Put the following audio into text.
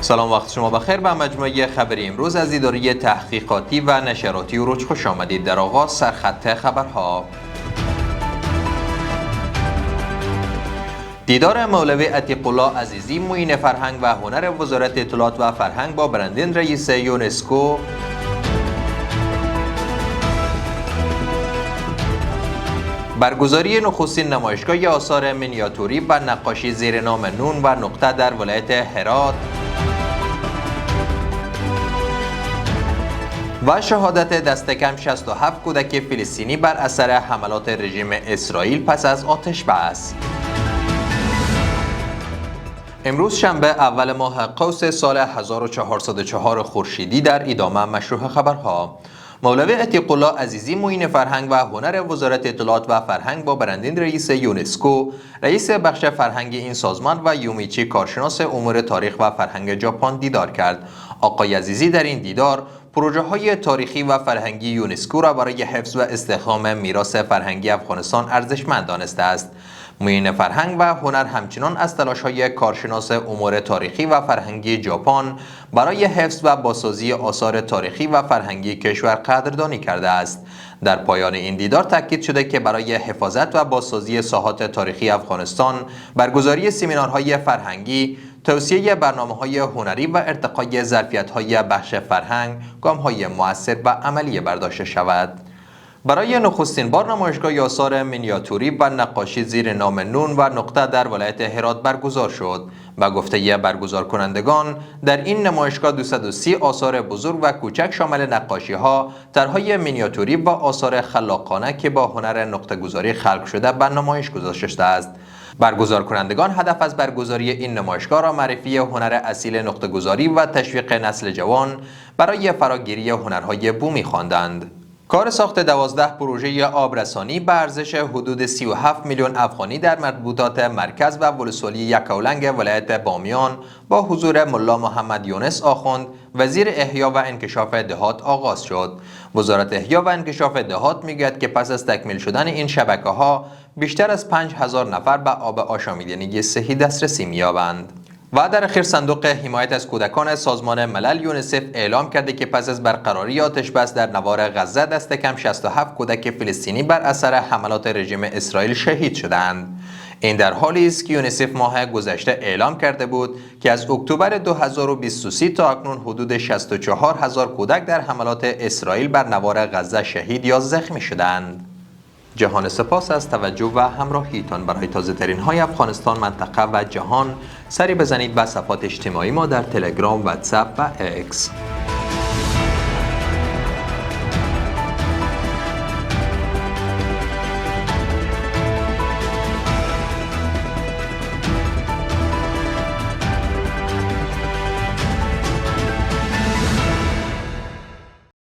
سلام، وقت شما بخیر. به مجموعه خبری امروز از اداره تحقیقاتی و نشراتی اوروج خوش آمدید. در آغاز سرخط خبرها. دیدار مولوی عتیق الله عزیزی معین فرهنگ و هنر وزارت اطلاعات و فرهنگ با برندین رئیس یونسکو. برگزاری نخستین نمایشگاه آثار مینیاتوری و نقاشی زیر نام نون و نقطه در ولایت هرات و شهادت دست کم 67 کودک فلسطینی بر اثر حملات رژیم اسرائیل پس از آتش بس. امروز شنبه اول ماه قوس سال 1404 خورشیدی در ادامه مشروع خبرها. مولوی عتیق الله عزیزی معین فرهنگ و هنر وزارت اطلاعات و فرهنگ با برندین رئیس یونسکو، رئیس بخش فرهنگی این سازمان و یومیچی کارشناس امور تاریخ و فرهنگ ژاپن دیدار کرد. آقای عزیزی در این دیدار پروژه های تاریخی و فرهنگی یونسکو را برای حفظ و استحکام میراث فرهنگی افغانستان ارزشمند دانسته است. معین فرهنگ و هنر همچنان از تلاش‌های کارشناس امور تاریخی و فرهنگی ژاپن برای حفظ و بازسازی آثار تاریخی و فرهنگی کشور قدردانی کرده است. در پایان این دیدار تاکید شده که برای حفاظت و بازسازی ساحات تاریخی افغانستان، برگزاری سمینارهای فرهنگی، توسعه برنامه‌های هنری و ارتقای ظرفیت‌های بخش فرهنگ گام‌های مؤثر و عملی برداشته شود. برای نخستین بار نمایشگاه آثار مینیاتوری و نقاشی زیر نام نون و نقطه در ولایت هرات برگزار شد. به گفته برگزار کنندگان، در این نمایشگاه 230 آثار بزرگ و کوچک شامل نقاشی‌ها، طرح‌های مینیاتوری و آثار خلاقانه که با هنر نقطه‌گذاری خلق شده به نمایش گذاشته شده است. برگزار کنندگان هدف از برگزاری این نمایشگاه را معرفی هنر اصیل نقطه‌گذاری و تشویق نسل جوان برای فراگیری هنرهای بومی خواندند. کار ساخت 12 پروژه آبرسانی به ارزش حدود 37 میلیون افغانی در مربوطات مرکز و ولسوالی یکاولنگ ولایت بامیان با حضور ملا محمد یونس آخوند، وزیر احیا و انکشاف دهات آغاز شد. وزارت احیا و انکشاف دهات میگوید که پس از تکمیل شدن این شبکه‌ها بیشتر از 5000 نفر به آب آشامیدنی صحی دسترسی می‌یابند. و در اخیر صندوق حمایت از کودکان سازمان ملل یونیسف اعلام کرده که پس از برقراری آتش بس در نوار غزه دست کم 67 کودک فلسطینی بر اثر حملات رژیم اسرائیل شهید شدند. این در حالی است که یونیسف ماه گذشته اعلام کرده بود که از اکتبر 2023 تا اکنون حدود 64000 کودک در حملات اسرائیل بر نوار غزه شهید یا زخمی شدند. جهان سپاس از توجه و همراهیتان. برای تازه ترین های افغانستان، منطقه و جهان سری بزنید به صفحات اجتماعی ما در تلگرام، واتساپ و اکس.